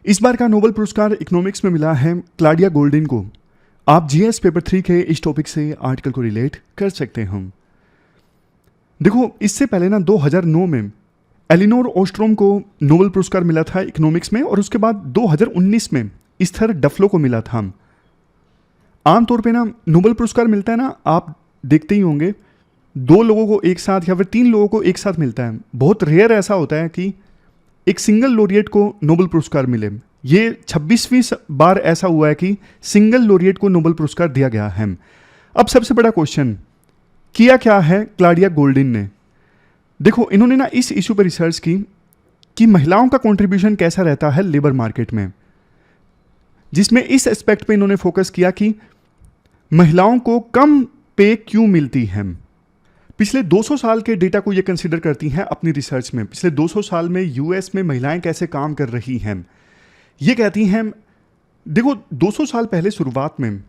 इस बार का नोबेल पुरस्कार इकोनॉमिक्स में मिला है क्लाडिया गोल्डिन को। आप जीएस पेपर 3 के इस टॉपिक से आर्टिकल को रिलेट कर सकते हैं। देखो, इससे पहले ना 2009 में एलिनोर ओस्ट्रोम को नोबेल पुरस्कार मिला था इकोनॉमिक्स में, और उसके बाद 2019 में इस्थर डफलो को मिला था। आमतौर पे ना नोबेल पुरस्कार मिलता है ना, आप देखते ही होंगे, 2 लोगों को एक साथ या फिर 3 लोगों को एक साथ मिलता है। बहुत रेयर ऐसा होता है कि एक सिंगल लॉरिएट को नोबेल पुरस्कार मिले। ये 26वीं बार ऐसा हुआ है कि सिंगल लॉरिएट को नोबेल पुरस्कार दिया गया है। अब सबसे बड़ा क्वेश्चन, किया क्या है क्लाडिया गोल्डिन ने? देखो, इन्होंने ना इस इशू पर रिसर्च की कि महिलाओं का कंट्रीब्यूशन कैसा रहता है लेबर मार्केट में, जिसमें इस एस्पेक्ट पे इन्होंने फोकस किया कि महिलाओं को कम पे क्यों मिलती है। पिछले 200 साल के डेटा को ये कंसीडर करती हैं अपनी रिसर्च में। पिछले 200 साल में यूएस में महिलाएं कैसे काम कर रही हैं। ये कहती हैं, देखो 200 साल पहले शुरुआत में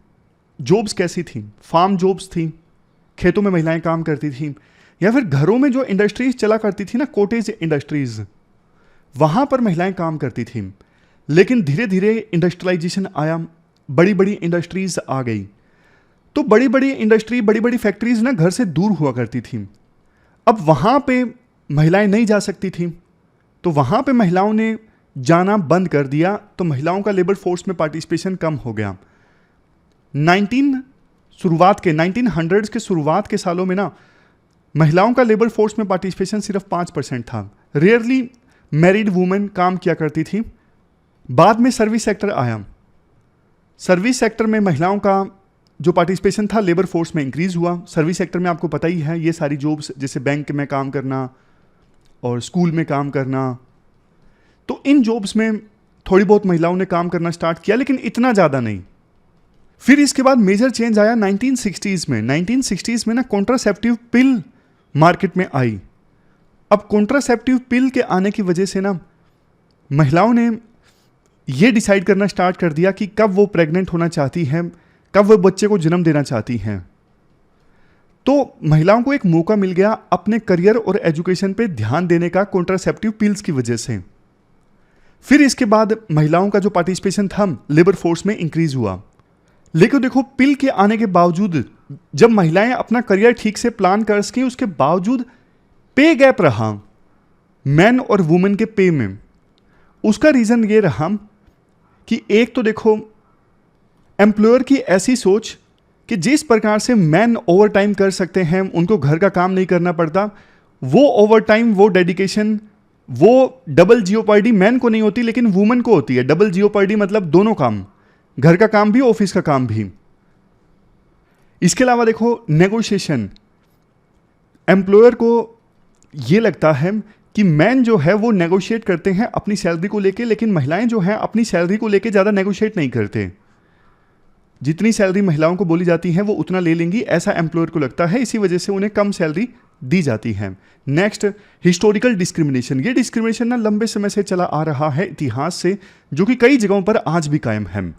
जॉब्स कैसी थी? फार्म जॉब्स थी, खेतों में महिलाएं काम करती थी, या फिर घरों में जो इंडस्ट्रीज चला करती थी ना, कॉटेज इंडस्ट्रीज, वहां पर महिलाएं काम करती थी। लेकिन धीरे धीरे इंडस्ट्रियलाइजेशन आया, बड़ी बड़ी इंडस्ट्रीज आ गई, तो बड़ी बड़ी इंडस्ट्री, बड़ी बड़ी फैक्ट्रीज ना घर से दूर हुआ करती थी। अब वहां पे महिलाएं नहीं जा सकती थी, तो वहां पे महिलाओं ने जाना बंद कर दिया, तो महिलाओं का लेबर फोर्स में पार्टिसिपेशन कम हो गया। 1900s के शुरुआत के सालों में ना महिलाओं का लेबर फोर्स में पार्टिसिपेशन सिर्फ 5% था। रेयरली मैरिड वुमेन काम किया करती थी। बाद में सर्विस सेक्टर आया। सर्विस सेक्टर में महिलाओं का जो पार्टिसिपेशन था लेबर फोर्स में इंक्रीज हुआ। सर्विस सेक्टर में आपको पता ही है, ये सारी जॉब्स जैसे बैंक में काम करना और स्कूल में काम करना, तो इन जॉब्स में थोड़ी बहुत महिलाओं ने काम करना स्टार्ट किया, लेकिन इतना ज़्यादा नहीं। फिर इसके बाद मेजर चेंज आया 1960s में। 1960s में ना कॉन्ट्रासेप्टिव पिल मार्केट में आई। अब कॉन्ट्रासेप्टिव पिल के आने की वजह से ना महिलाओं ने ये डिसाइड करना स्टार्ट कर दिया कि कब वो प्रेग्नेंट होना चाहती हैं, कब वो बच्चे को जन्म देना चाहती हैं। तो महिलाओं को एक मौका मिल गया अपने करियर और एजुकेशन पे ध्यान देने का कॉन्ट्रासेप्टिव पिल्स की वजह से। फिर इसके बाद महिलाओं का जो पार्टिसिपेशन था लेबर फोर्स में इंक्रीज हुआ। लेकिन देखो, पिल के आने के बावजूद जब महिलाएं अपना करियर ठीक से प्लान कर सकें, उसके बावजूद पे गैप रहा मैन और वुमेन के पे में। उसका रीजन ये रहा कि एक तो देखो, एम्प्लॉयर की ऐसी सोच कि जिस प्रकार से मैन ओवर टाइम कर सकते हैं, उनको घर का काम नहीं करना पड़ता, वो ओवर टाइम, वो डेडिकेशन, वो डबल जियोपर्डी मैन को नहीं होती लेकिन वुमेन को होती है। डबल जियोपर्डी मतलब दोनों काम, घर का काम भी, ऑफिस का काम भी। इसके अलावा देखो, नेगोशिएशन, एम्प्लॉयर को ये लगता है कि मैन जो है वो नेगोशिएट करते हैं अपनी सैलरी को लेके, लेकिन महिलाएं जो हैं अपनी सैलरी को लेके ज़्यादा नेगोशिएट नहीं करते। जितनी सैलरी महिलाओं को बोली जाती है वो उतना ले लेंगी, ऐसा एम्प्लॉयर को लगता है। इसी वजह से उन्हें कम सैलरी दी जाती है। Next, historical discrimination. ये डिस्क्रिमिनेशन ना लंबे समय से चला आ रहा है इतिहास से, जो कि कई जगहों पर आज भी कायम है।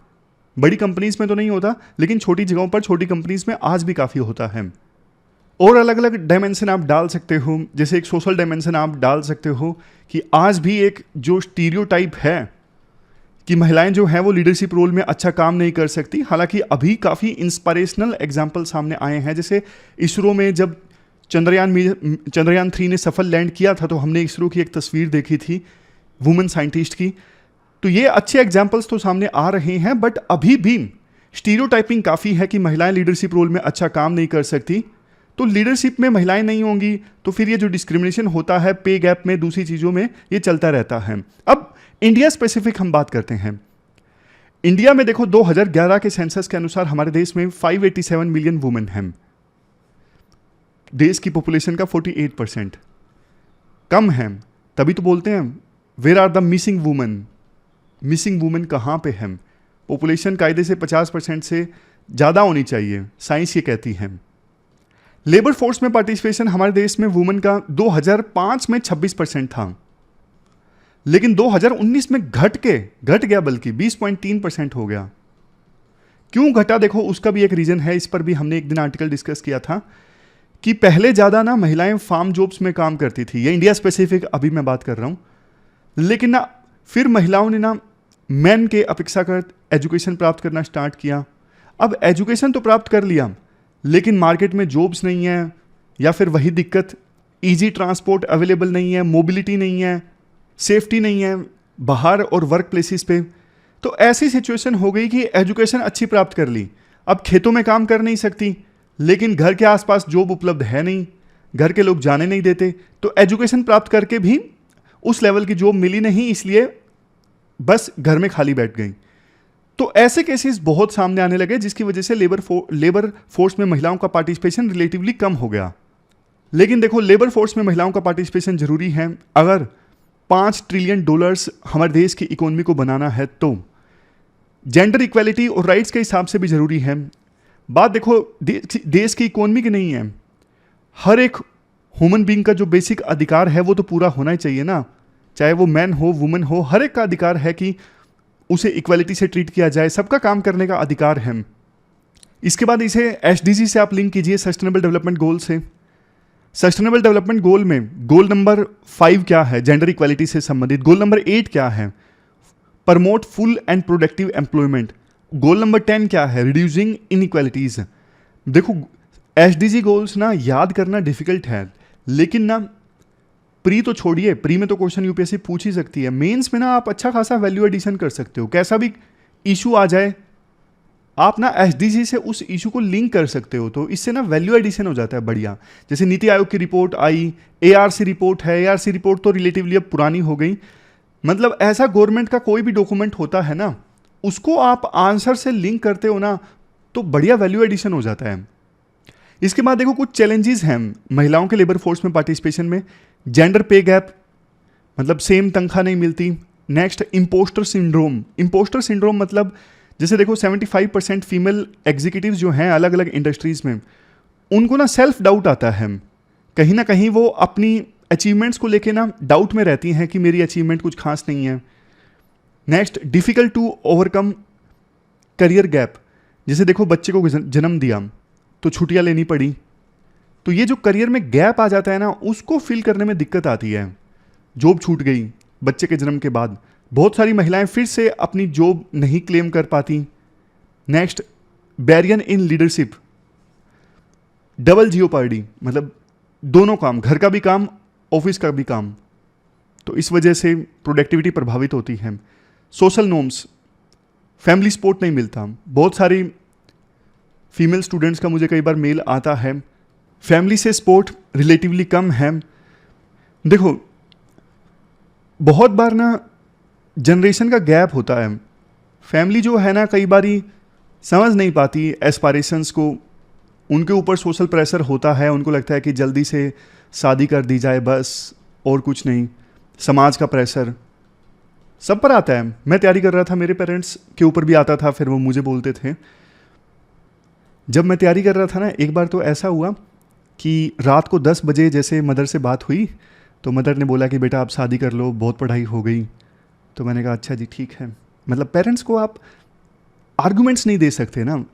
बड़ी कंपनीज में तो नहीं होता, लेकिन छोटी जगहों पर, छोटी कंपनीज में आज भी काफ़ी होता है। और अलग अलग डायमेंशन आप डाल सकते हो, जैसे एक सोशल डायमेंशन आप डाल सकते हो कि आज भी एक जो स्टीरियोटाइप है कि महिलाएं जो हैं वो लीडरशिप रोल में अच्छा काम नहीं कर सकती। हालांकि अभी काफ़ी इंस्पिरेशनल एग्जाम्पल सामने आए हैं। जैसे इसरो में जब चंद्रयान 3 ने सफल लैंड किया था, तो हमने इसरो की एक तस्वीर देखी थी वुमेन साइंटिस्ट की। तो ये अच्छे एग्जाम्पल्स तो सामने आ रहे हैं, बट अभी भी स्टीरियोटाइपिंग काफ़ी है कि महिलाएं लीडरशिप रोल में अच्छा काम नहीं कर सकती। तो लीडरशिप में महिलाएं नहीं होंगी तो फिर ये जो डिस्क्रिमिनेशन होता है पे गैप में, दूसरी चीज़ों में, ये चलता रहता है। अब इंडिया स्पेसिफिक हम बात करते हैं। इंडिया में देखो, 2011 के सेंसस के अनुसार हमारे देश में 587 मिलियन वुमेन हैं। देश की पॉपुलेशन का 48% कम है। तभी तो बोलते हैं where are the missing women. Missing women कहाँ पे है? पॉपुलेशन कायदे से 50% से ज़्यादा होनी चाहिए, साइंस ये कहती है। लेबर फोर्स में पार्टिसिपेशन हमारे देश में वुमेन का 2005 में 26% था, लेकिन 2019 में घट गया, बल्कि 20.3% हो गया। क्यों घटा? देखो, उसका भी एक रीजन है। इस पर भी हमने एक दिन आर्टिकल डिस्कस किया था कि पहले ज़्यादा ना महिलाएं फार्म जॉब्स में काम करती थी। ये इंडिया स्पेसिफिक अभी मैं बात कर रहा हूँ। लेकिन ना फिर महिलाओं ने ना मैन के अपेक्षाकृत एजुकेशन प्राप्त करना स्टार्ट किया। अब एजुकेशन तो प्राप्त कर लिया, लेकिन मार्केट में जॉब्स नहीं है, या फिर वही दिक्कत, इजी ट्रांसपोर्ट अवेलेबल नहीं है, मोबिलिटी नहीं है, सेफ्टी नहीं है बाहर और वर्क प्लेसेस पे। तो ऐसी सिचुएशन हो गई कि एजुकेशन अच्छी प्राप्त कर ली, अब खेतों में काम कर नहीं सकती, लेकिन घर के आसपास जॉब उपलब्ध है नहीं, घर के लोग जाने नहीं देते, तो एजुकेशन प्राप्त करके भी उस लेवल की जॉब मिली नहीं, इसलिए बस घर में खाली बैठ गई। तो ऐसे केसेस बहुत सामने आने लगे, जिसकी वजह से लेबर फोर्स में महिलाओं का पार्टिसिपेशन रिलेटिवली कम हो गया। लेकिन देखो, लेबर फोर्स में महिलाओं का पार्टिसिपेशन जरूरी है। अगर $5 ट्रिलियन हमारे देश की इकोनॉमी को बनाना है तो जेंडर इक्वालिटी और राइट्स के हिसाब से भी जरूरी है। बात देखो देश की इकोनॉमी की नहीं है, हर एक ह्यूमन बीइंग का जो बेसिक अधिकार है वो तो पूरा होना ही चाहिए ना, चाहे वो मैन हो वुमेन हो, हर एक का अधिकार है कि उसे इक्वालिटी से ट्रीट किया जाए, सबका काम करने का अधिकार है। इसके बाद इसे एसडीजी से आप लिंक कीजिए, सस्टेनेबल डेवलपमेंट गोल से। सस्टेनेबल डेवलपमेंट गोल में गोल नंबर 5 क्या है, जेंडर इक्वालिटी से संबंधित। गोल नंबर 8 क्या है, promote full and productive employment. Goal number 10 क्या है, रिड्यूसिंग इनइक्वालिटीज। देखो एसडीजी गोल्स ना याद करना डिफिकल्ट है, लेकिन ना प्री तो छोड़िए, प्री में तो क्वेश्चन यूपीएससी पूछ ही सकती है, मेंस में ना आप अच्छा खासा वैल्यू एडिशन कर सकते हो। कैसा भी इशू आ जाए आप ना एसडीजी से उस इशू को लिंक कर सकते हो, तो इससे ना वैल्यू एडिशन हो जाता है बढ़िया। जैसे नीति आयोग की रिपोर्ट आई, एआरसी रिपोर्ट है, एआरसी रिपोर्ट तो रिलेटिवली अब पुरानी हो गई। मतलब ऐसा गवर्नमेंट का कोई भी डॉक्यूमेंट होता है ना, उसको आप आंसर से लिंक करते हो ना, तो बढ़िया वैल्यू एडिशन हो जाता है। इसके बाद देखो कुछ चैलेंजेस हैं महिलाओं के लेबर फोर्स में पार्टिसिपेशन में। जेंडर पे गैप, मतलब सेम तनख्वाह नहीं मिलती। Next, impostor syndrome. Impostor syndrome मतलब जैसे देखो 75% फीमेल एग्जीक्यूटिव्स जो हैं अलग अलग इंडस्ट्रीज में, उनको ना सेल्फ डाउट आता है, कहीं ना कहीं वो अपनी अचीवमेंट्स को लेके ना डाउट में रहती हैं कि मेरी अचीवमेंट कुछ खास नहीं है। Next, difficult to overcome career gap. जैसे देखो बच्चे को जन्म दिया तो छुट्टियां लेनी पड़ी, तो ये जो करियर में गैप आ जाता है ना, उसको फिल करने में दिक्कत आती है। जॉब छूट गई बच्चे के जन्म के बाद, बहुत सारी महिलाएं फिर से अपनी जॉब नहीं क्लेम कर पाती। Next, barrier in leadership, double jeopardy, मतलब दोनों काम, घर का भी काम ऑफिस का भी काम, तो इस वजह से प्रोडक्टिविटी प्रभावित होती है। सोशल नॉर्म्स, फैमिली सपोर्ट नहीं मिलता। बहुत सारी फीमेल स्टूडेंट्स का मुझे कई बार मेल आता है, फैमिली से सपोर्ट रिलेटिवली कम है। देखो बहुत बार ना जनरेशन का गैप होता है, फैमिली जो है ना कई बारी समझ नहीं पाती एस्पायरेशंस को, उनके ऊपर सोशल प्रेशर होता है, उनको लगता है कि जल्दी से शादी कर दी जाए बस, और कुछ नहीं। समाज का प्रेशर सब पर आता है। मैं तैयारी कर रहा था, मेरे पेरेंट्स के ऊपर भी आता था, फिर वो मुझे बोलते थे। जब मैं तैयारी कर रहा था ना, एक बार तो ऐसा हुआ कि रात को 10 बजे जैसे मदर से बात हुई, तो मदर ने बोला कि बेटा आप शादी कर लो, बहुत पढ़ाई हो गई। तो मैंने कहा अच्छा जी ठीक है। मतलब पेरेंट्स को आप आर्गुमेंट्स नहीं दे सकते ना,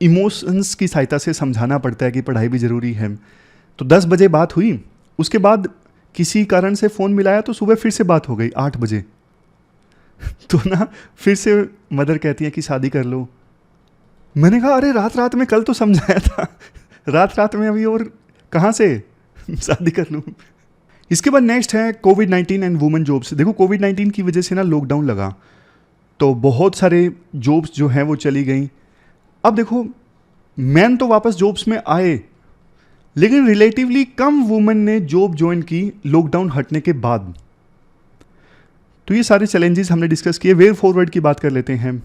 इमोशंस की सहायता से समझाना पड़ता है कि पढ़ाई भी ज़रूरी है। तो 10 बजे बात हुई, उसके बाद किसी कारण से फ़ोन मिलाया तो सुबह फिर से बात हो गई 8 बजे। तो ना फिर से मदर कहती है कि शादी कर लो। मैंने कहा अरे रात रात में कल तो समझाया था, रात रात में अभी और कहाँ से शादी कर लूँ। इसके बाद नेक्स्ट है कोविड-19 एंड वुमेन जॉब्स। देखो कोविड-19 की वजह से ना लॉकडाउन लगा, तो बहुत सारे जॉब्स जो हैं वो चली गई। अब देखो मैन तो वापस जॉब्स में आए, लेकिन रिलेटिवली कम वुमेन ने जॉब ज्वाइन की लॉकडाउन हटने के बाद। तो ये सारे चैलेंजेस हमने डिस्कस किए। वे फॉरवर्ड की बात कर लेते हैं।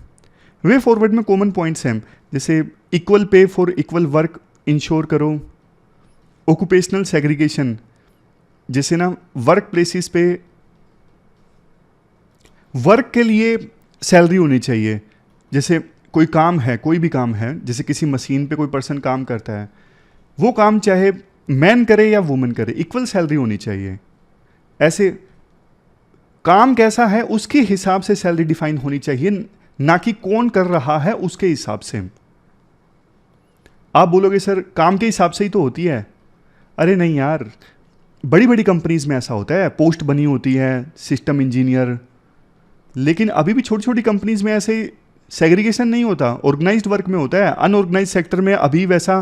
वे फॉरवर्ड में कॉमन पॉइंट्स हैं, जैसे equal pay for equal work ensure करो, ऑक्यूपेशनल सेग्रीगेशन, जैसे ना वर्क प्लेसेस पे वर्क के लिए सैलरी होनी चाहिए। जैसे कोई काम है, कोई भी काम है, जैसे किसी मशीन पे कोई पर्सन काम करता है, वो काम चाहे मैन करे या वुमेन करे, इक्वल सैलरी होनी चाहिए। ऐसे काम कैसा है उसके हिसाब से सैलरी डिफाइन होनी चाहिए, ना कि कौन कर रहा है उसके हिसाब से। आप बोलोगे सर काम के हिसाब से ही तो होती है। अरे नहीं यार, बड़ी बड़ी कंपनीज में ऐसा होता है, पोस्ट बनी होती है सिस्टम इंजीनियर, लेकिन अभी भी छोटी छोटी कंपनीज में ऐसे सेग्रीगेशन नहीं होता, ऑर्गेनाइज्ड वर्क में होता है। अनऑर्गेनाइज सेक्टर में अभी वैसा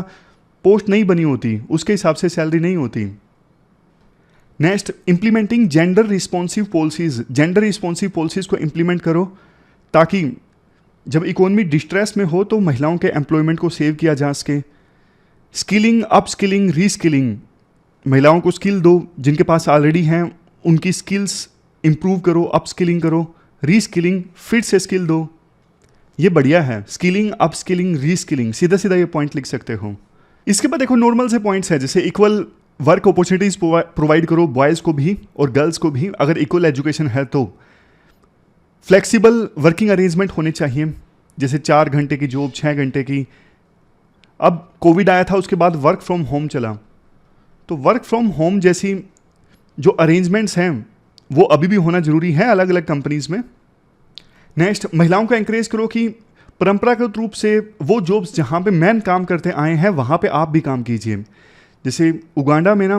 पोस्ट नहीं बनी होती, उसके हिसाब से सैलरी नहीं होती। Next, implementing gender responsive policies. Gender responsive policies को इंप्लीमेंट करो ताकि जब इकोनॉमी डिस्ट्रेस में हो तो महिलाओं के एम्प्लॉयमेंट को सेव किया जा सके। स्किलिंग, अपस्किलिंग, रीस्किलिंग, महिलाओं को स्किल दो, जिनके पास ऑलरेडी हैं उनकी स्किल्स इंप्रूव करो, अपस्किलिंग करो। रीस्किलिंग, फिर से स्किल दो, ये बढ़िया है। स्किलिंग, अपस्किलिंग, रीस्किलिंग, सीधा सीधा ये पॉइंट लिख सकते हो। इसके बाद देखो नॉर्मल से पॉइंट्स है, जैसे इक्वल वर्क अपॉर्चुनिटीज प्रोवाइड करो बॉयज़ को भी और गर्ल्स को भी, अगर इक्वल एजुकेशन है तो। फ्लेक्सिबल वर्किंग अरेंजमेंट होने चाहिए, जैसे 4 घंटे की जॉब, 6 घंटे की। अब कोविड आया था, उसके बाद वर्क फ्रॉम होम चला, तो वर्क फ्रॉम होम जैसी जो अरेंजमेंट्स हैं वो अभी भी होना जरूरी है अलग अलग कंपनीज में। नेक्स्ट, महिलाओं को एंकरेज करो कि परंपरागत रूप से वो जॉब्स जहाँ पे मैन काम करते आए हैं वहाँ पे आप भी काम कीजिए। जैसे उगांडा में ना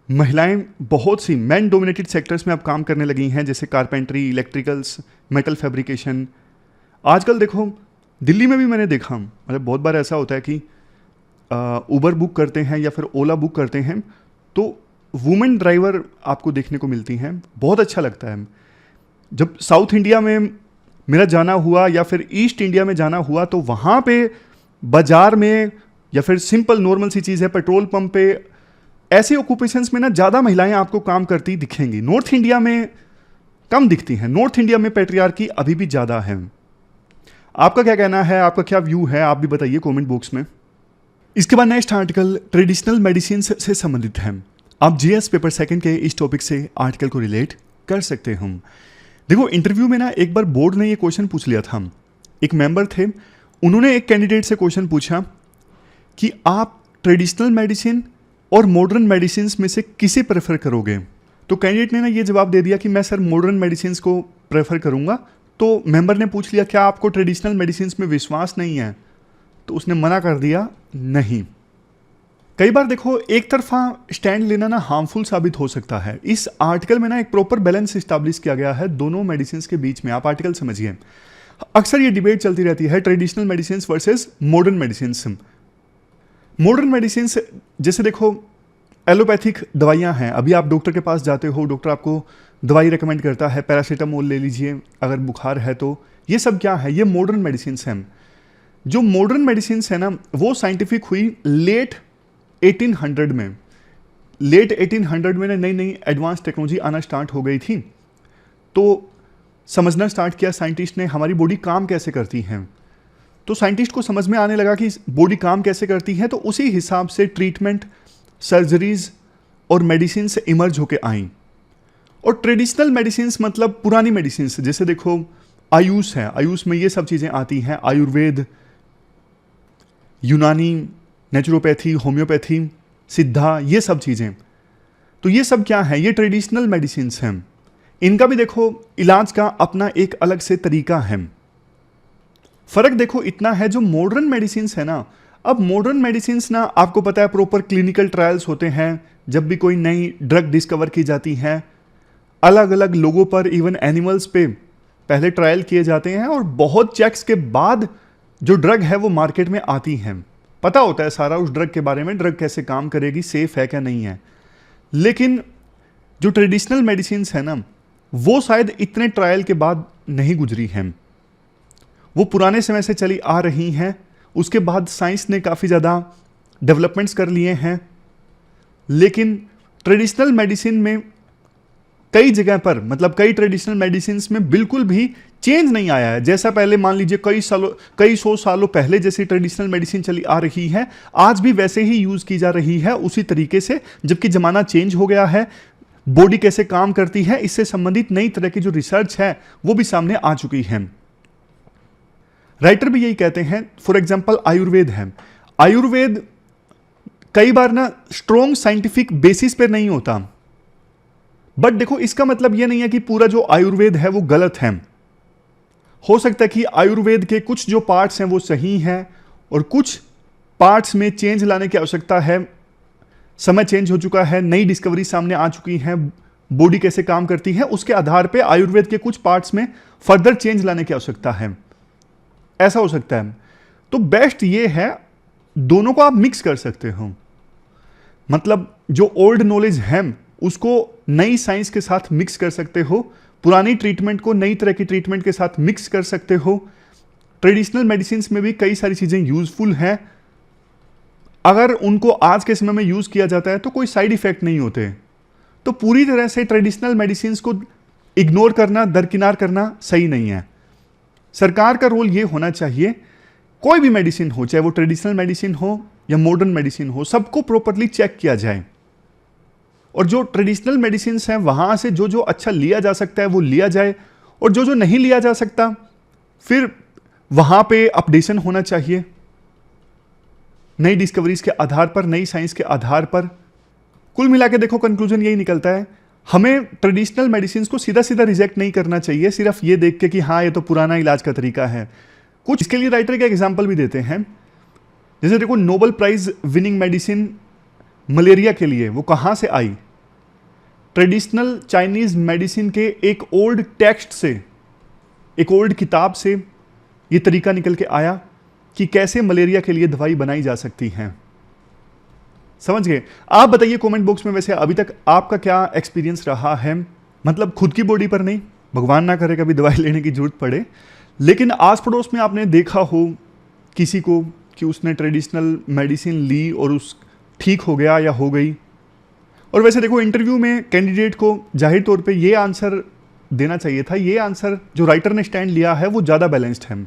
महिलाएं बहुत सी मैन डोमिनेटेड सेक्टर्स में अब काम करने लगी हैं, जैसे कारपेंट्री, इलेक्ट्रिकल्स, मेटल फैब्रिकेशन। आजकल देखो दिल्ली में भी मैंने देखा, मतलब बहुत बार ऐसा होता है कि उबर बुक करते हैं या फिर ओला बुक करते हैं तो वुमेन ड्राइवर आपको देखने को मिलती हैं, बहुत अच्छा लगता है। जब साउथ इंडिया में मेरा जाना हुआ या फिर ईस्ट इंडिया में जाना हुआ तो वहाँ पे बाजार में या फिर सिंपल नॉर्मल सी चीज़ है, पेट्रोल पंप पे, ऐसे ऑक्यूपेशंस में ना ज़्यादा महिलाएं आपको काम करती दिखेंगी। नॉर्थ इंडिया में कम दिखती हैं, नॉर्थ इंडिया में पैट्रियार्की अभी भी ज़्यादा है। आपका क्या कहना है, आपका क्या व्यू है, आप भी बताइए कमेंट बॉक्स में। इसके बाद नेक्स्ट आर्टिकल ट्रेडिशनल मेडिसिन से संबंधित है। आप जीएस पेपर सेकंड के इस टॉपिक से आर्टिकल को रिलेट कर सकते हैं। देखो इंटरव्यू में ना एक बार बोर्ड ने ये क्वेश्चन पूछ लिया था, एक मेंबर थे, उन्होंने एक कैंडिडेट से क्वेश्चन पूछा कि आप ट्रेडिशनल मेडिसिन और मॉडर्न मेडिसिन में से किसे प्रेफर करोगे। तो कैंडिडेट ने ना ये जवाब दे दिया कि मैं सर मॉडर्न मेडिसिन को प्रेफर करूंगा। तो मेंबर ने पूछ लिया क्या आपको ट्रेडिशनल मेडिसिन में विश्वास नहीं है, तो उसने मना कर दिया नहीं। कई बार देखो एक तरफा स्टैंड लेना ना हार्मफुल साबित हो सकता है। इस आर्टिकल में ना एक प्रॉपर बैलेंस स्टैब्लिश किया गया है दोनों मेडिसिन के बीच में। आप आर्टिकल समझिए, अक्सर ये डिबेट चलती रहती है traditional medicine versus modern medicine. Modern medicine जैसे देखो एलोपैथिक दवाइयाँ हैं, अभी आप डॉक्टर के पास जाते हो, डॉक्टर आपको दवाई रेकमेंड करता है, पैरासीटामोल ले लीजिए अगर बुखार है तो। ये सब क्या है, ये मॉडर्न मेडिसिन हैं। जो मॉडर्न मेडिसिन है ना वो साइंटिफिक हुई लेट 1800 में। लेट 1800 में नई नई एडवांस टेक्नोलॉजी आना स्टार्ट हो गई थी, तो समझना स्टार्ट किया साइंटिस्ट ने हमारी बॉडी काम कैसे करती है। तो साइंटिस्ट को समझ में आने लगा कि बॉडी काम कैसे करती है, तो उसी हिसाब से ट्रीटमेंट, सर्जरीज और मेडिसिन से इमर्ज होके आई। और ट्रेडिशनल मेडिसिन मतलब पुरानी मेडिसिन, जैसे देखो आयुष है, आयुष में ये सब चीज़ें आती हैं, आयुर्वेद, यूनानी, नेचुरोपैथी, होम्योपैथी, सिद्धा, ये सब चीज़ें। तो ये सब क्या है, ये ट्रेडिशनल मेडिसिन हैं। इनका भी देखो इलाज का अपना एक अलग से तरीका है। फर्क देखो इतना है, जो मॉडर्न मेडिसिन है ना, अब मॉडर्न मेडिसिन ना आपको पता है प्रॉपर क्लिनिकल ट्रायल्स होते हैं। जब भी कोई नई ड्रग डिस्कवर की जाती है, अलग अलग लोगों पर, इवन एनिमल्स पे पहले ट्रायल किए जाते हैं और बहुत चेक्स के बाद जो ड्रग है वो मार्केट में आती है। पता होता है सारा उस ड्रग के बारे में, ड्रग कैसे काम करेगी, सेफ है क्या नहीं है। लेकिन जो ट्रेडिशनल मेडिसिन है ना वो शायद इतने ट्रायल के बाद नहीं गुजरी हैं, वो पुराने समय से चली आ रही हैं। उसके बाद साइंस ने काफ़ी ज़्यादा डेवलपमेंट्स कर लिए हैं, लेकिन ट्रेडिशनल मेडिसिन में कई जगह पर, मतलब कई ट्रेडिशनल मेडिसिन में बिल्कुल भी चेंज नहीं आया है। जैसा पहले मान लीजिए कई सौ सालों पहले जैसी ट्रेडिशनल मेडिसिन चली आ रही है, आज भी वैसे ही यूज़ की जा रही है उसी तरीके से। जबकि ज़माना चेंज हो गया है, बॉडी कैसे काम करती है इससे संबंधित नई तरह की जो रिसर्च है वो भी सामने आ चुकी है। राइटर भी यही कहते हैं। फॉर एग्जाम्पल आयुर्वेद है, आयुर्वेद कई बार ना स्ट्रॉन्ग साइंटिफिक बेसिस पर नहीं होता, बट देखो इसका मतलब यह नहीं है कि पूरा जो आयुर्वेद है वो गलत है। हो सकता है कि आयुर्वेद के कुछ जो पार्ट्स हैं वो सही हैं और कुछ पार्ट्स में चेंज लाने की आवश्यकता है। समय चेंज हो चुका है, नई डिस्कवरी सामने आ चुकी हैं, बॉडी कैसे काम करती है, उसके आधार पे आयुर्वेद के कुछ पार्ट्स में फर्दर चेंज लाने की आवश्यकता है, ऐसा हो सकता है। तो बेस्ट ये है दोनों को आप मिक्स कर सकते हो, मतलब जो ओल्ड नॉलेज है उसको नई साइंस के साथ मिक्स कर सकते हो, पुरानी ट्रीटमेंट को नई तरह की ट्रीटमेंट के साथ मिक्स कर सकते हो। ट्रेडिशनल मेडिसिन में भी कई सारी चीजें यूजफुल हैं, अगर उनको आज के समय में यूज किया जाता है तो कोई साइड इफेक्ट नहीं होते। तो पूरी तरह से ट्रेडिशनल मेडिसिन को इग्नोर करना, दरकिनार करना सही नहीं है। सरकार का रोल ये होना चाहिए, कोई भी मेडिसिन हो, चाहे वो ट्रेडिशनल मेडिसिन हो या मॉडर्न मेडिसिन हो, सबको प्रॉपरली चेक किया जाए, और जो ट्रेडिशनल मेडिसिन हैं वहां से जो जो अच्छा लिया जा सकता है वो लिया जाए, और जो जो नहीं लिया जा सकता फिर वहां पे अपडेशन होना चाहिए नई डिस्कवरीज के आधार पर, नई साइंस के आधार पर। कुल मिला के देखो कंक्लूजन यही निकलता है, हमें ट्रेडिशनल मेडिसिन को सीधा सीधा रिजेक्ट नहीं करना चाहिए सिर्फ ये देख के कि हाँ ये तो पुराना इलाज का तरीका है। कुछ इसके लिए राइटर का एग्जाम्पल भी देते हैं, जैसे देखो Nobel prize winning medicine malaria के लिए वो कहां से आई? ट्रेडिशनल चाइनीज मेडिसिन के एक ओल्ड टेक्स्ट से, एक ओल्ड किताब से ये तरीका निकल के आया कि कैसे मलेरिया के लिए दवाई बनाई जा सकती है। समझ गए? आप बताइए कमेंट बॉक्स में वैसे अभी तक आपका क्या एक्सपीरियंस रहा है, मतलब खुद की बॉडी पर नहीं, भगवान ना करे कभी दवाई लेने की जरूरत पड़े, लेकिन आस पड़ोस में आपने देखा हो किसी को कि उसने ट्रेडिशनल मेडिसिन ली और उस ठीक हो गया या हो गई। और वैसे देखो इंटरव्यू में कैंडिडेट को जाहिर तौर पे ये आंसर देना चाहिए था, ये आंसर जो राइटर ने स्टैंड लिया है वो ज़्यादा बैलेंस्ड है।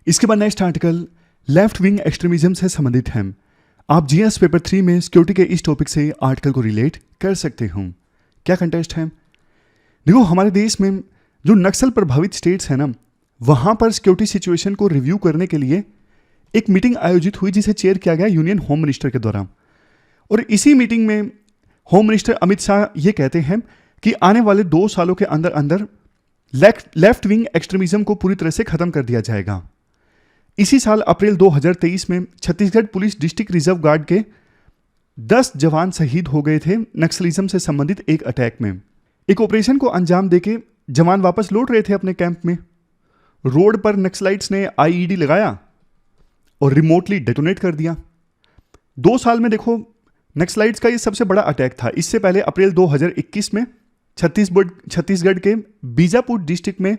इसके बाद next article left wing extremism से संबंधित है। आप जीएस पेपर 3 में सिक्योरिटी के इस टॉपिक से आर्टिकल को रिलेट कर सकते हो। क्या कंटेस्ट है? देखो हमारे देश में जो नक्सल प्रभावित स्टेट्स हैं ना, वहां पर सिक्योरिटी सिचुएशन को रिव्यू करने के लिए एक मीटिंग आयोजित हुई जिसे चेयर किया गया यूनियन होम मिनिस्टर के द्वारा। और इसी मीटिंग में होम मिनिस्टर अमित शाह ये कहते हैं कि आने वाले 2 सालों के अंदर अंदर लेफ्ट विंग एक्सट्रीमिज्म को पूरी तरह से खत्म कर दिया जाएगा। इसी साल अप्रैल 2023 में Chhattisgarh police district reserve guard के 10 जवान शहीद हो गए थे नक्सलिज्म से संबंधित एक अटैक में। एक ऑपरेशन को अंजाम देके जवान वापस लौट रहे थे अपने कैंप में, रोड पर नक्सलाइट्स ने आईईडी लगाया और रिमोटली डेटोनेट कर दिया। 2 साल में देखो नक्सलाइट्स का ये सबसे बड़ा अटैक था। इससे पहले अप्रैल 2021 में छत्तीसगढ़ के बीजापुर डिस्ट्रिक्ट में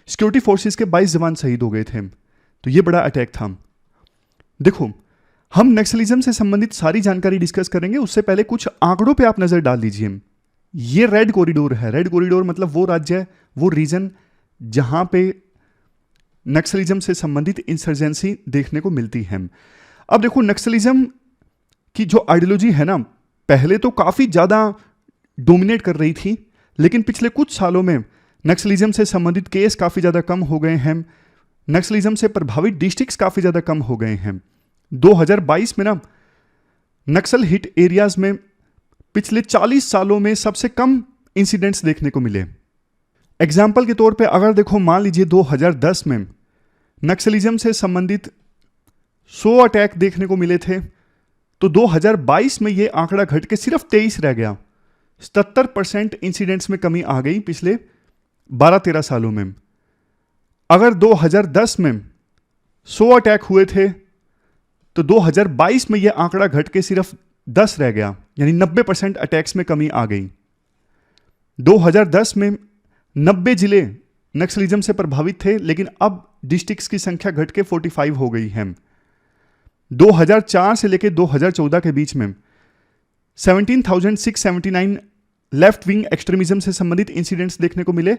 सिक्योरिटी फोर्सेस के 22 जवान शहीद हो गए थे। तो ये बड़ा अटैक था। देखो हम नक्सलिज्म से संबंधित सारी जानकारी डिस्कस करेंगे, उससे पहले कुछ आंकड़ों पे आप नजर डाल दीजिए। ये रेड कॉरिडोर है। रेड कॉरिडोर मतलब वो राज्य है, वो रीजन जहां पे नक्सलिज्म से संबंधित इंसर्जेंसी देखने को मिलती है। अब देखो नक्सलिज्म की जो आइडियोलॉजी है ना, पहले तो काफी ज्यादा डोमिनेट कर रही थी, लेकिन पिछले कुछ सालों में नक्सलिज्म से संबंधित केस काफी ज्यादा कम हो गए हैं, नक्सलिज्म से प्रभावित डिस्ट्रिक्ट्स काफी ज्यादा कम हो गए हैं। 2022 में ना नक्सल हिट एरियाज में पिछले 40 सालों में सबसे कम इंसिडेंट्स देखने को मिले। एग्जाम्पल के तौर पे अगर देखो मान लीजिए 2010 में नक्सलिज्म से संबंधित 100 अटैक देखने को मिले थे, तो 2022 में ये आंकड़ा घट के सिर्फ 23 रह गया। 77% इंसिडेंट्स में कमी आ गई पिछले 12-13 सालों में। अगर 2010 में 100 अटैक हुए थे तो 2022 में यह आंकड़ा घट के सिर्फ 10 रह गया, यानी 90% अटैक्स में कमी आ गई। 2010 में 90 जिले नक्सलिज्म से प्रभावित थे, लेकिन अब डिस्ट्रिक्ट्स की संख्या घट के 45 हो गई है। 2004 से लेकर 2014 के बीच में 17,679 लेफ्ट विंग एक्सट्रीमिज्म से संबंधित इंसिडेंट्स देखने को मिले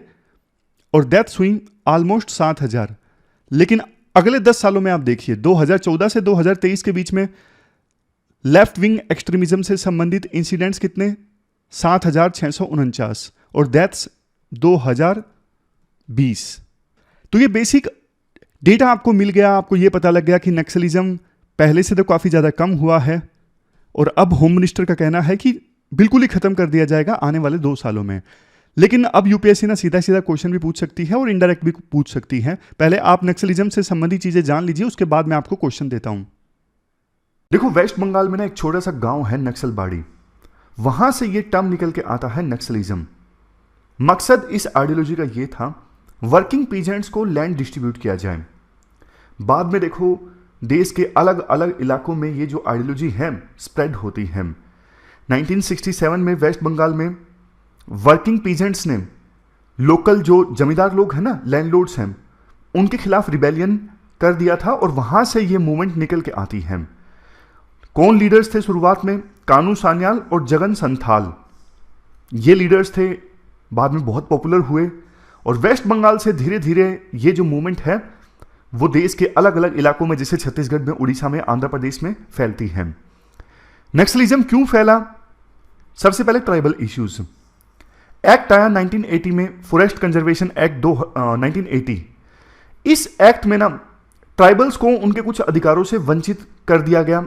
और डेथ्स हुई ऑलमोस्ट 7,000। लेकिन अगले 10 सालों में आप देखिए 2014 से 2023 के बीच में लेफ्ट विंग एक्सट्रीमिज्म से संबंधित इंसिडेंट्स कितने? 7,649 और डेथ्स 2020। तो ये बेसिक डेटा आपको मिल गया, आपको ये पता लग गया कि नक्सलिज्म पहले से तो काफी ज्यादा कम हुआ है और अब होम मिनिस्टर का कहना है कि बिल्कुल ही खत्म कर दिया जाएगा आने वाले 2 सालों में। लेकिन अब यूपीएससी ना सीधा सीधा क्वेश्चन भी पूछ सकती है और इनडायरेक्ट भी पूछ सकती है। पहले आप नक्सलिज्म से संबंधित चीजें जान लीजिए, उसके बाद मैं आपको क्वेश्चन देता हूं। देखो वेस्ट बंगाल में ना एक छोटा सा गांव है नक्सलबाड़ी। वहां से ये टर्म निकल के आता है नक्सलिज्म। मकसद इस आइडियोलॉजी का ये था वर्किंग पीजेंट्स को लैंड डिस्ट्रीब्यूट किया जाए। बाद में देखो देश के अलग अलग इलाकों में ये जो आइडियोलॉजी है स्प्रेड होती है। 1967 में वेस्ट बंगाल में वर्किंग पीजेंट्स ने लोकल जो जमींदार लोग हैं ना, लैंडलॉर्ड्स हैं, उनके खिलाफ रिबेलियन कर दिया था और वहां से ये मूवमेंट निकल के आती है। कौन लीडर्स थे शुरुआत में? कानू सान्याल और जगन संथाल, ये लीडर्स थे, बाद में बहुत पॉपुलर हुए और वेस्ट बंगाल से धीरे धीरे ये जो मूवमेंट है वो देश के अलग अलग इलाकों में, जैसे छत्तीसगढ़ में, उड़ीसा में, आंध्र प्रदेश में फैलती है। नक्सलिज्म क्यों फैला? सबसे पहले ट्राइबल इश्यूज। एक्ट आया 1980 में, फॉरेस्ट कंजर्वेशन एक्ट 1980। इस एक्ट में ना ट्राइबल्स को उनके कुछ अधिकारों से वंचित कर दिया गया,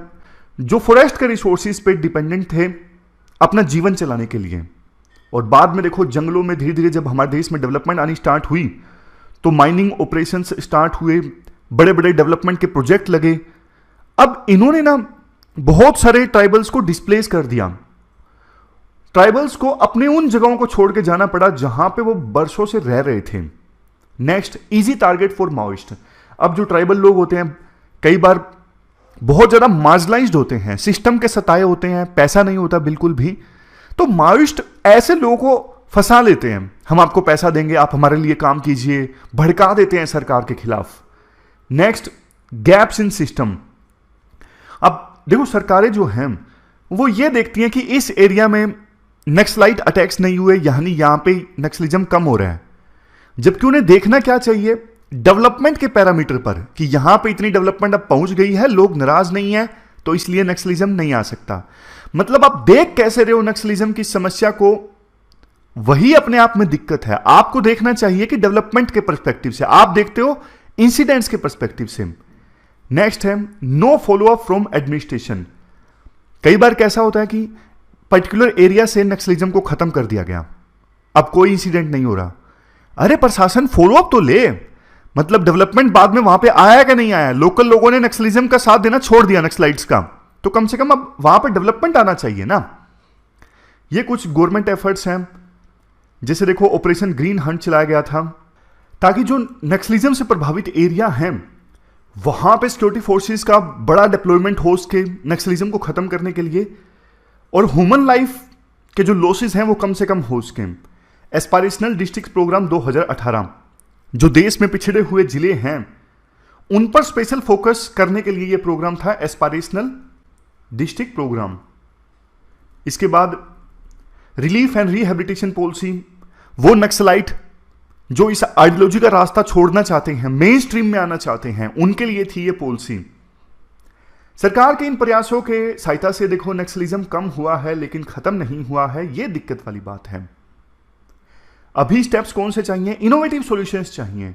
जो फॉरेस्ट के रिसोर्सेज पे डिपेंडेंट थे अपना जीवन चलाने के लिए। और बाद में देखो जंगलों में धीरे धीरे जब हमारे देश में डेवलपमेंट आनी स्टार्ट हुई तो माइनिंग ऑपरेशंस स्टार्ट हुए, बड़े बड़े डेवलपमेंट के प्रोजेक्ट लगे। अब इन्होंने ना बहुत सारे ट्राइबल्स को डिस्प्लेस कर दिया। ट्राइबल्स को अपने उन जगहों को छोड़ के जाना पड़ा जहां पे वो बरसों से रह रहे थे। Next, easy target for Maoist. अब जो ट्राइबल लोग होते हैं कई बार बहुत ज्यादा मार्जिनलाइज्ड होते हैं, सिस्टम के सताए होते हैं, पैसा नहीं होता बिल्कुल भी, तो माओइस्ट ऐसे लोगों को फंसा लेते हैं। हम आपको पैसा देंगे, आप हमारे लिए काम कीजिए, भड़का देते हैं सरकार के खिलाफ। Next, gaps in system. अब देखो सरकारें जो हैं वो ये देखती हैं कि इस एरिया में नक्सलाइट अटैक्स नहीं हुए, यानी यहां पे नक्सलिज्म कम हो रहा है, जबकि उन्हें देखना क्या चाहिए? डेवलपमेंट के पैरामीटर पर, कि यहां पे इतनी डेवलपमेंट अब पहुंच गई है, लोग नाराज नहीं है, तो इसलिए नक्सलिज्म नहीं आ सकता। मतलब आप देख कैसे रहे हो नक्सलिज्म की समस्या को, वही अपने आप में दिक्कत है। आपको देखना चाहिए कि डेवलपमेंट के पर्सपेक्टिव से, आप देखते हो इंसिडेंट्स के पर्सपेक्टिव से। नेक्स्ट है no follow up from administration. कई बार कैसा होता है कि पर्टिकुलर एरिया से नक्सलिज्म को खत्म कर दिया गया, अब कोई इंसिडेंट नहीं हो रहा। अरे प्रशासन फॉलो अप तो ले, मतलब डेवलपमेंट बाद में वहां पे आया कि नहीं आया? लोकल लोगों ने नक्सलिज्म का साथ देना छोड़ दिया, नक्सलाइट्स का, तो कम से कम अब वहां पर डेवलपमेंट आना चाहिए ना। ये कुछ गवर्नमेंट एफर्ट्स हैं, जैसे देखो ऑपरेशन ग्रीन हंट चलाया गया था ताकि जो नक्सलिज्म से प्रभावित एरिया हैं वहां पे सिक्योरिटी फोर्सेस का बड़ा डिप्लॉयमेंट हो सके नक्सलिज्म को खत्म करने के लिए, और ह्यूमन लाइफ के जो लॉसेस हैं वो कम से कम हो सके। एस्पायरेशनल डिस्ट्रिक्ट प्रोग्राम 2018, जो देश में पिछड़े हुए जिले हैं उन पर स्पेशल फोकस करने के लिए यह प्रोग्राम था, एस्पायरेशनल डिस्ट्रिक्ट प्रोग्राम। इसके बाद रिलीफ एंड रिहेबिलिटेशन पॉलिसी, वो नक्सलाइट जो इस आइडियोलॉजी का रास्ता छोड़ना चाहते हैं, मेन स्ट्रीम में आना चाहते हैं, उनके लिए थी ये पॉलिसी। सरकार के इन प्रयासों के सहायता से देखो नक्सलिज्म कम हुआ है, लेकिन खत्म नहीं हुआ है, ये दिक्कत वाली बात है। अभी स्टेप्स कौन से चाहिए? इनोवेटिव सॉल्यूशंस चाहिए।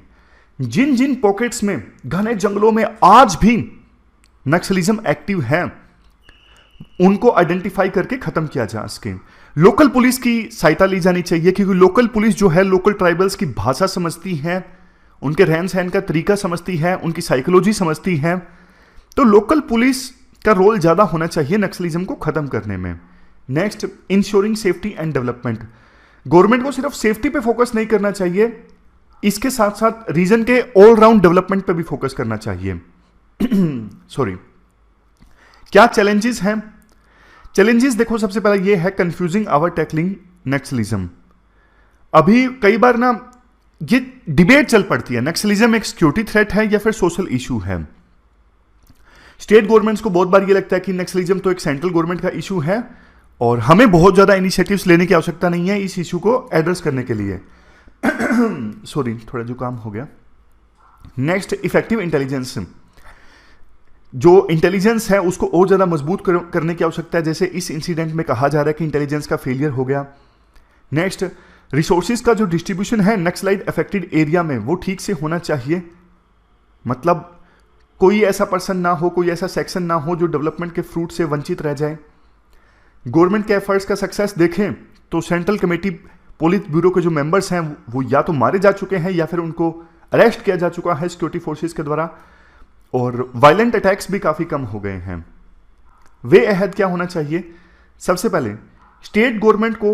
जिन जिन पॉकेट्स में, घने जंगलों में आज भी नक्सलिज्म एक्टिव है, उनको आइडेंटिफाई करके खत्म किया जा सके। लोकल पुलिस की सहायता ली जानी चाहिए, क्योंकि लोकल पुलिस जो है लोकल ट्राइबल्स की भाषा समझती है, उनके रहन सहन का तरीका समझती है, उनकी साइकोलॉजी समझती है, तो लोकल पुलिस का रोल ज्यादा होना चाहिए नक्सलिज्म को खत्म करने में। Next, ensuring safety and development. Government को सिर्फ सेफ्टी पे फोकस नहीं करना चाहिए, इसके साथ साथ रीजन के ऑलराउंड डेवलपमेंट पे भी फोकस करना चाहिए। सॉरी, क्या चैलेंजेस हैं? चैलेंजेस देखो, सबसे पहला ये है कंफ्यूजिंग आवर टैकलिंग नक्सलिज्म। अभी कई बार ना ये डिबेट चल पड़ती है, नक्सलिज्म एक सिक्योरिटी थ्रेट है या फिर सोशल इशू है। स्टेट गवर्नमेंट्स को बहुत बार ये लगता है कि नक्सलिज्म तो एक सेंट्रल गवर्नमेंट का इशू है और हमें बहुत ज्यादा इनिशिएटिव्स लेने की आवश्यकता नहीं है इस इशू को एड्रेस करने के लिए। सॉरी, थोड़ा जुकाम हो गया। Next, effective intelligence. जो इंटेलिजेंस है उसको और ज्यादा मजबूत करने की आवश्यकता है, जैसे इस इंसिडेंट में कहा जा रहा है कि इंटेलिजेंस का फेलियर हो गया। नेक्स्ट, रिसोर्सेज का जो डिस्ट्रीब्यूशन है नक्सलाइट अफेक्टेड एरिया में वो ठीक से होना चाहिए, मतलब कोई ऐसा पर्सन ना हो, कोई ऐसा सेक्शन ना हो जो डेवलपमेंट के फ्रूट से वंचित रह जाए। गवर्नमेंट के एफर्ट्स का सक्सेस देखें तो सेंट्रल कमेटी पुलिस ब्यूरो के जो मेंबर्स हैं वो या तो मारे जा चुके हैं या फिर उनको अरेस्ट किया जा चुका है सिक्योरिटी फोर्सेस के द्वारा, और वायलेंट अटैक्स भी काफी कम हो गए हैं। वे अहेड क्या होना चाहिए? सबसे पहले स्टेट गवर्नमेंट को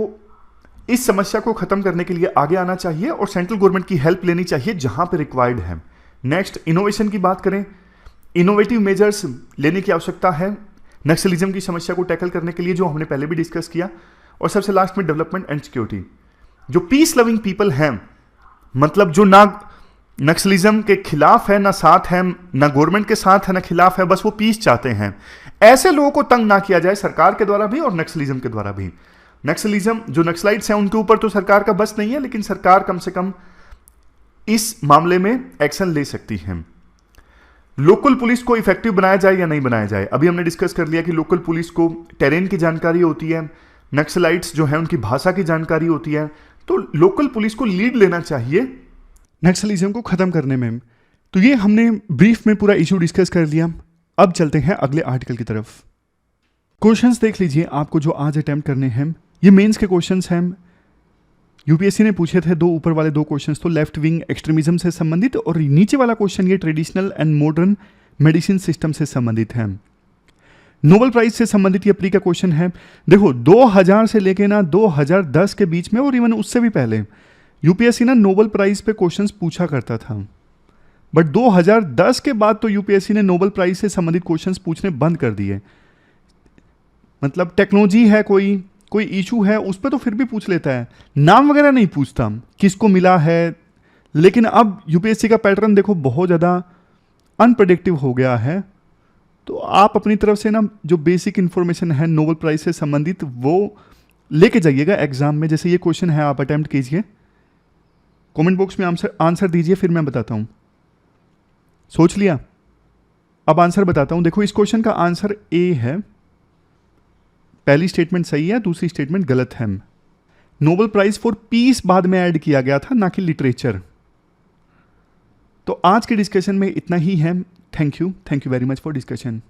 इस समस्या को खत्म करने के लिए आगे आना चाहिए और सेंट्रल गवर्नमेंट की हेल्प लेनी चाहिए जहां पर रिक्वायर्ड है। नेक्स्ट, इनोवेशन की बात करें, इनोवेटिव मेजर्स लेने की आवश्यकता है नक्सलिज्म की समस्या को टैकल करने के लिए, जो हमने पहले भी डिस्कस किया। और सबसे लास्ट में डेवलपमेंट एंड सिक्योरिटी। जो पीस लविंग पीपल हैं, मतलब जो ना नक्सलिज्म के खिलाफ है, ना साथ है, ना गवर्नमेंट के साथ है, ना खिलाफ है, बस वो पीस चाहते हैं, ऐसे लोगों को तंग ना किया जाए सरकार के द्वारा भी और नक्सलिज्म के द्वारा भी। नक्सलिज्म जो नक्सलाइट्स हैं उनके ऊपर तो सरकार का बस नहीं है, लेकिन सरकार कम से कम इस मामले में एक्शन ले सकती है। लोकल पुलिस को इफेक्टिव बनाया जाए या नहीं बनाया जाए, अभी हमने डिस्कस कर लिया कि लोकल पुलिस को टेरेन की जानकारी होती है, नक्सलाइट्स जो है उनकी भाषा की जानकारी होती है, तो लोकल पुलिस को लीड लेना चाहिए नक्सलिज्म को खत्म करने में। तो ये हमने ब्रीफ में पूरा इशू डिस्कस कर लिया। अब चलते हैं अगले आर्टिकल की तरफ। क्वेश्चंस देख लीजिए आपको जो आज अटेम्प्ट करने हैं, ये मेंस के क्वेश्चंस हैं। यूपीएससी ने पूछे थे दो, ऊपर वाले दो क्वेश्चंस तो लेफ्ट विंग एक्सट्रीमिज्म से संबंधित, और नीचे वाला क्वेश्चन ये traditional and modern medicine system से संबंधित है। नोबेल प्राइज से संबंधित ये प्री का क्वेश्चन है। देखो 2000 से लेके ना 2010 के बीच में और इवन उससे भी पहले यूपीएससी ना नोबेल प्राइज पे क्वेश्चंस पूछा करता था, बट 2010 के बाद तो यूपीएससी ने नोबेल प्राइज से संबंधित क्वेश्चंस पूछने बंद कर दिए। मतलब टेक्नोलॉजी है, कोई इशू है, उस पर तो फिर भी पूछ लेता है, नाम वगैरह नहीं पूछता किसको मिला है। लेकिन अब यूपीएससी का पैटर्न देखो बहुत ज़्यादा अनप्रेडिक्टिव हो गया है, तो आप अपनी तरफ से ना जो बेसिक इन्फॉर्मेशन है नोबेल प्राइज से संबंधित वो लेके जाइएगा एग्जाम में। जैसे ये क्वेश्चन है, आप अटेम्प्ट कीजिए, कमेंट बॉक्स में आंसर दीजिए, फिर मैं बताता हूँ। सोच लिया? अब आंसर बताता हूँ। देखो इस क्वेश्चन का आंसर ए है। पहली स्टेटमेंट सही है, दूसरी स्टेटमेंट गलत है। नोबेल प्राइज फॉर पीस बाद में ऐड किया गया था, ना कि लिटरेचर। तो आज के डिस्कशन में इतना ही है। Thank you very much for discussion.